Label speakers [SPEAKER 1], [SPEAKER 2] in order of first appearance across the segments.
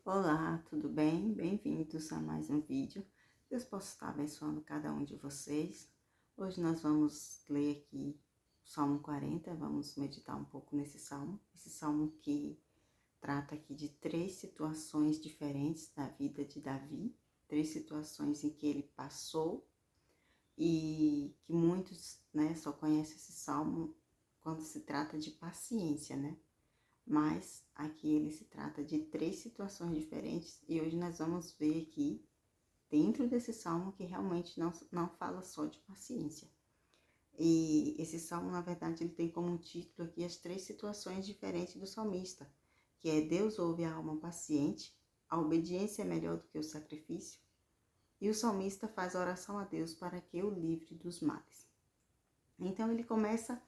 [SPEAKER 1] Olá, tudo bem? Bem-vindos a mais um vídeo. Deus possa estar abençoando cada um de vocês. Hoje nós vamos ler aqui o Salmo 40, vamos meditar um pouco nesse salmo. Esse salmo que trata aqui de três situações diferentes da vida de Davi, três situações em que ele passou e que muitos, só conhecem esse salmo quando se trata de paciência, Mas aqui ele se trata de três situações diferentes e hoje nós vamos ver aqui, dentro desse salmo, que realmente não fala só de paciência. E esse salmo, na verdade, ele tem como título aqui as três situações diferentes do salmista, que é Deus ouve a alma paciente, a obediência é melhor do que o sacrifício, e o salmista faz oração a Deus para que o livre dos males. Então ele começa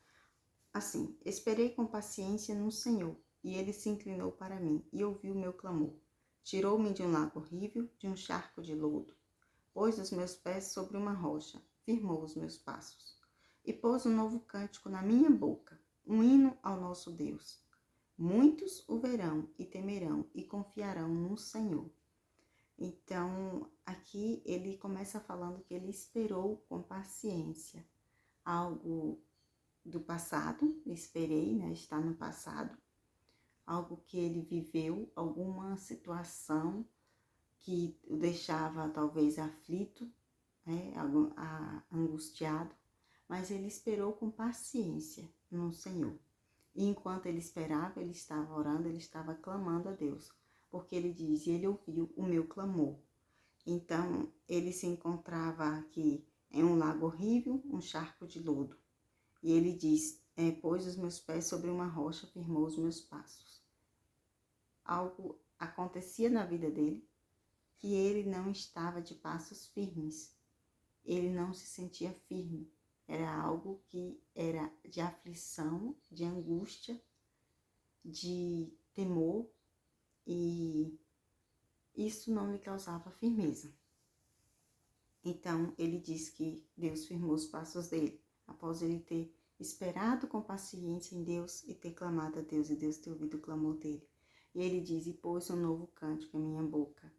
[SPEAKER 1] assim: esperei com paciência no Senhor, e ele se inclinou para mim e ouviu o meu clamor. Tirou-me de um lago horrível, de um charco de lodo. Pôs os meus pés sobre uma rocha, firmou os meus passos. E pôs um novo cântico na minha boca, um hino ao nosso Deus. Muitos o verão e temerão e confiarão no Senhor. Então, aqui ele começa falando que ele esperou com paciência algo do passado, esperei, está no passado, algo que ele viveu, alguma situação que o deixava talvez aflito, angustiado, mas ele esperou com paciência no Senhor. E enquanto ele esperava, ele estava orando, ele estava clamando a Deus, porque ele diz, ele ouviu o meu clamor. Então, ele se encontrava aqui em um lago horrível, um charco de lodo. E ele diz, pôs os meus pés sobre uma rocha, firmou os meus passos. Algo acontecia na vida dele que ele não estava de passos firmes. Ele não se sentia firme. Era algo que era de aflição, de angústia, de temor, e isso não lhe causava firmeza. Então, ele diz que Deus firmou os passos dele, após ele ter esperado com paciência em Deus e ter clamado a Deus, e Deus ter ouvido o clamor dele. E ele diz, e pôs um novo cântico em minha boca.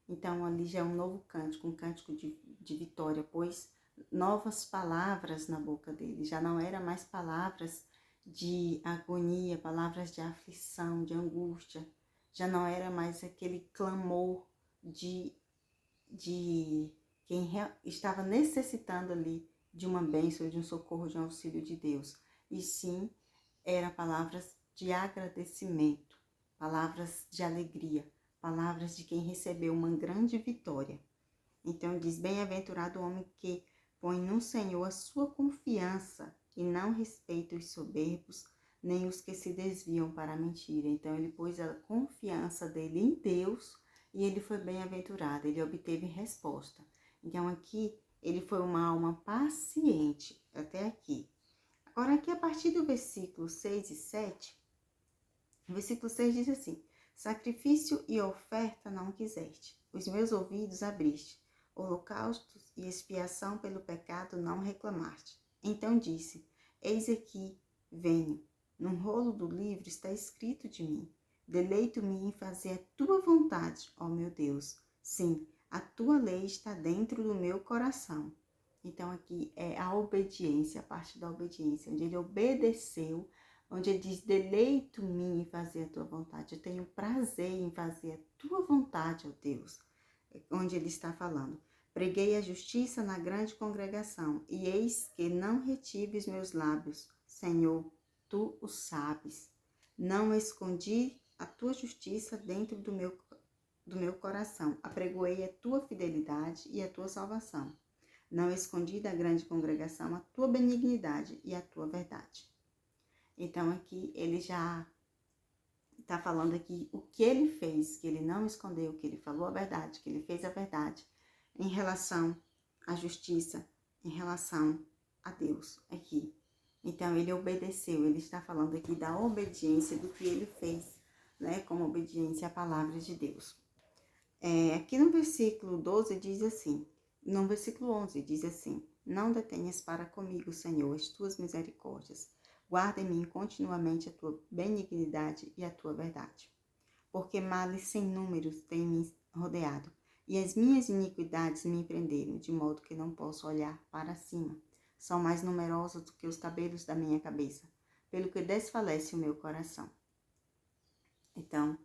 [SPEAKER 1] Então, ali já é um novo cântico, um cântico de vitória, pois novas palavras na boca dele. Já não era mais palavras de agonia, palavras de aflição, de angústia. Já não era mais aquele clamor de quem estava necessitando ali de uma bênção, de um socorro, de um auxílio de Deus. E sim, eram palavras de agradecimento, palavras de alegria, palavras de quem recebeu uma grande vitória. Então diz, bem-aventurado o homem que põe no Senhor a sua confiança e não respeita os soberbos, nem os que se desviam para a mentira. Então ele pôs a confiança dele em Deus e ele foi bem-aventurado, ele obteve resposta. Então aqui ele foi uma alma paciente até aqui. Agora aqui a partir do versículo 6 e 7, o versículo 6 diz assim, sacrifício e oferta não quiseste, os meus ouvidos abriste, holocaustos e expiação pelo pecado não reclamaste. Então disse, eis aqui, venho, num rolo do livro está escrito de mim, deleito-me em fazer a tua vontade, ó meu Deus. Sim, a tua lei está dentro do meu coração. Então aqui é a obediência, a parte da obediência, onde ele obedeceu, onde ele diz, deleito-me em fazer a tua vontade. Eu tenho prazer em fazer a tua vontade, ó Deus. Onde ele está falando. Preguei a justiça na grande congregação, e eis que não retive os meus lábios. Senhor, tu o sabes. Não escondi a tua justiça dentro do meu coração. Apregoei a tua fidelidade e a tua salvação. Não escondi da grande congregação a tua benignidade e a tua verdade. Então aqui ele já está falando aqui o que ele fez, que ele não escondeu, que ele falou a verdade, que ele fez a verdade em relação à justiça, em relação a Deus aqui. Então ele obedeceu, ele está falando aqui da obediência do que ele fez, como obediência à palavra de Deus. Aqui no versículo 12 diz assim, no versículo 11 diz assim, não detenhas para comigo, Senhor, as tuas misericórdias. Guarda em mim continuamente a tua benignidade e a tua verdade. porque males sem números têm me rodeado, e as minhas iniquidades me prenderam, de modo que não posso olhar para cima. São mais numerosos do que os cabelos da minha cabeça, pelo que desfalece o meu coração. Então,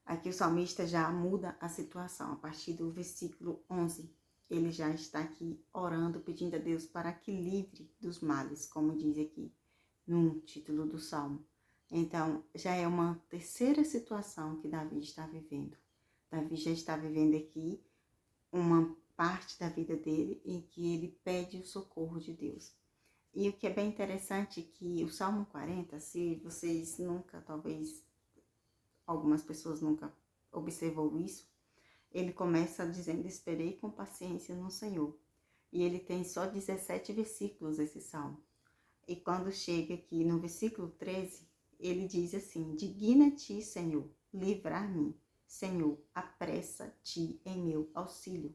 [SPEAKER 1] aqui o salmista já muda a situação, a partir do versículo 11. Ele já está aqui orando, pedindo a Deus para que livre dos males, como diz aqui no título do salmo. Então, já é uma terceira situação que Davi está vivendo. Davi já está vivendo aqui uma parte da vida dele em que ele pede o socorro de Deus. E o que é bem interessante é que o Salmo 40, se vocês nunca, talvez algumas pessoas nunca observou isso, ele começa dizendo: esperei com paciência no Senhor. E ele tem só 17 versículos esse salmo. E quando chega aqui no versículo 13, ele diz assim: digna-te, Senhor, livrar-me. Senhor, apressa-te em meu auxílio.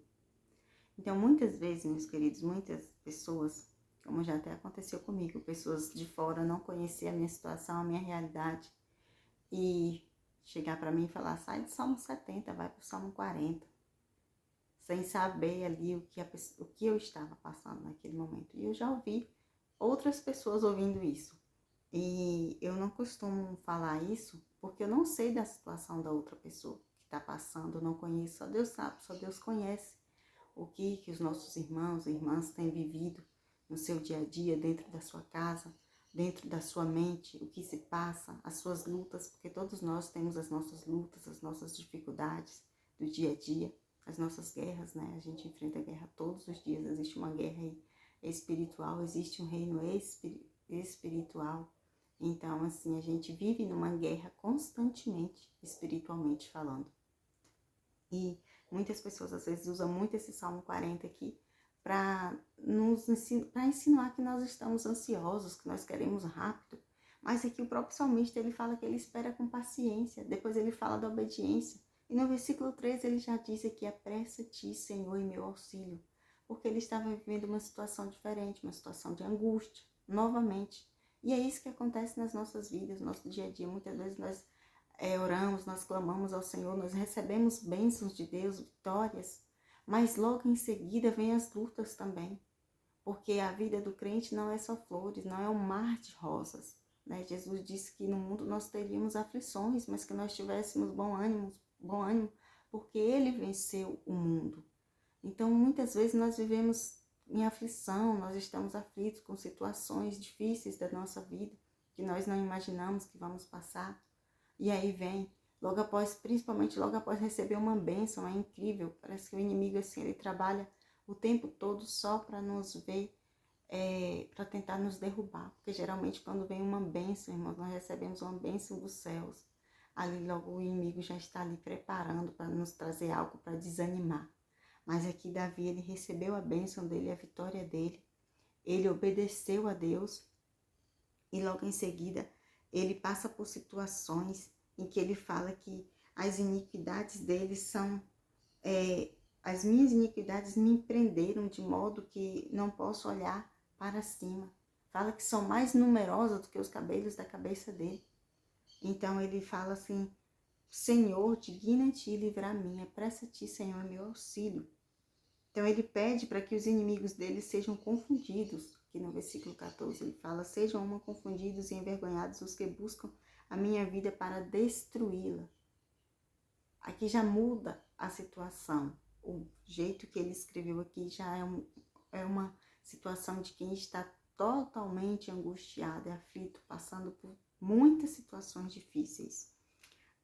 [SPEAKER 1] Então, muitas vezes, meus queridos, muitas pessoas, como já até aconteceu comigo, pessoas de fora não conheciam a minha situação, a minha realidade, e chegar para mim e falar: sai do Salmo 70, vai para o Salmo 40, sem saber ali o que eu estava passando naquele momento. E eu já ouvi outras pessoas ouvindo isso. E eu não costumo falar isso porque eu não sei da situação da outra pessoa que está passando, eu não conheço, só Deus sabe, só Deus conhece o que os nossos irmãos e irmãs têm vivido no seu dia a dia, dentro da sua casa, dentro da sua mente, o que se passa, as suas lutas, porque todos nós temos as nossas lutas, as nossas dificuldades do dia a dia, as nossas guerras, né? A gente enfrenta guerra todos os dias, existe uma guerra espiritual, existe um reino espiritual. Então, assim, a gente vive numa guerra constantemente, espiritualmente falando. E muitas pessoas, às vezes, usam muito esse Salmo 40 aqui para insinuar que nós estamos ansiosos, que nós queremos rápido. Mas aqui o próprio salmista, ele fala que ele espera com paciência. Depois ele fala da obediência. E no versículo 13 ele já diz aqui: apressa-te, Senhor, em meu auxílio. Porque ele estava vivendo uma situação diferente, uma situação de angústia, novamente. E é isso que acontece nas nossas vidas, no nosso dia a dia. Muitas vezes nós oramos, nós clamamos ao Senhor, nós recebemos bênçãos de Deus, vitórias, mas logo em seguida vem as lutas também, porque a vida do crente não é só flores, não é um mar de rosas, né? Jesus disse que no mundo nós teríamos aflições, mas que nós tivéssemos bom ânimo, porque Ele venceu o mundo. Então, muitas vezes nós vivemos em aflição, nós estamos aflitos com situações difíceis da nossa vida, que nós não imaginamos que vamos passar. E aí vem, principalmente logo após receber uma bênção, é incrível. Parece que o inimigo, assim, ele trabalha o tempo todo só para nos ver, para tentar nos derrubar. Porque geralmente quando vem uma bênção, irmãos, nós recebemos uma bênção dos céus. Ali logo o inimigo já está ali preparando para nos trazer algo para desanimar. Mas aqui Davi, ele recebeu a bênção dele, a vitória dele. Ele obedeceu a Deus e logo em seguida ele passa por situações em que ele fala que as iniquidades dele são... as minhas iniquidades me prenderam de modo que não posso olhar para cima. Fala que são mais numerosas do que os cabelos da cabeça dele. Então ele fala assim: Senhor, digna-te livrar-me, apressa-te, Senhor, meu auxílio. Então ele pede para que os inimigos dele sejam confundidos. Aqui no versículo 14 ele fala: sejam confundidos e envergonhados os que buscam a minha vida para destruí-la. Aqui já muda a situação. O jeito que ele escreveu aqui já é uma situação de quem está totalmente angustiado e aflito, passando por muitas situações difíceis.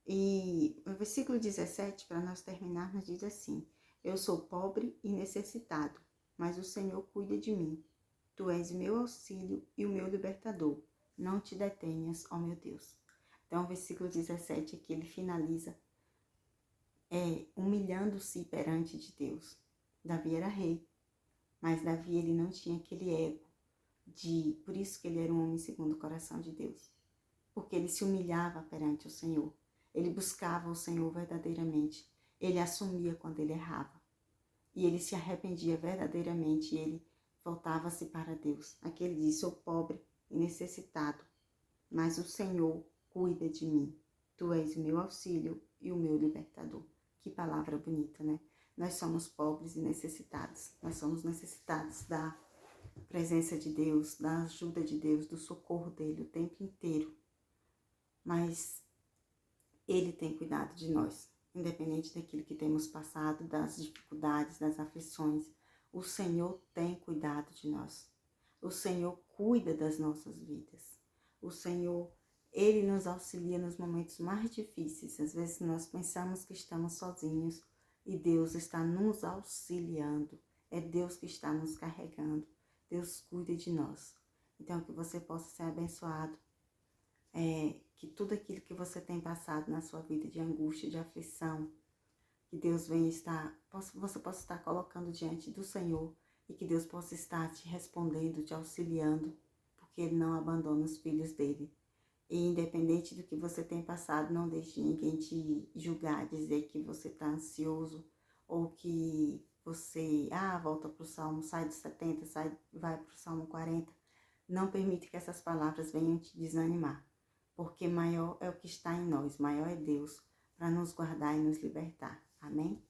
[SPEAKER 1] E o versículo 17, para nós terminarmos, diz assim: eu sou pobre e necessitado, mas o Senhor cuida de mim. Tu és meu auxílio e o meu libertador. Não te detenhas, ó meu Deus. Então, o versículo 17 aqui, ele finaliza humilhando-se perante de Deus. Davi era rei, mas Davi, ele não tinha aquele ego por isso que ele era um homem segundo o coração de Deus. Porque ele se humilhava perante o Senhor. Ele buscava o Senhor verdadeiramente. Ele assumia quando ele errava. E ele se arrependia verdadeiramente e ele voltava-se para Deus. Aqui ele diz: sou pobre e necessitado, mas o Senhor cuida de mim. Tu és o meu auxílio e o meu libertador. Que palavra bonita, né? Nós somos pobres e necessitados. Nós somos necessitados da presença de Deus, da ajuda de Deus, do socorro dele o tempo inteiro. Mas ele tem cuidado de nós, independente daquilo que temos passado, das dificuldades, das aflições. O Senhor tem cuidado de nós. O Senhor cuida das nossas vidas. O Senhor, Ele nos auxilia nos momentos mais difíceis. Às vezes nós pensamos que estamos sozinhos e Deus está nos auxiliando. É Deus que está nos carregando. Deus cuida de nós. Então, que você possa ser abençoado. Que tudo aquilo que você tem passado na sua vida de angústia, de aflição, que Deus venha você possa estar colocando diante do Senhor e que Deus possa estar te respondendo, te auxiliando, porque Ele não abandona os filhos dele. E independente do que você tem passado, não deixe ninguém te julgar, dizer que você está ansioso ou que você, volta para o Salmo, sai do 70, vai para o Salmo 40. Não permite que essas palavras venham te desanimar, porque maior é o que está em nós, maior é Deus para nos guardar e nos libertar. Amém?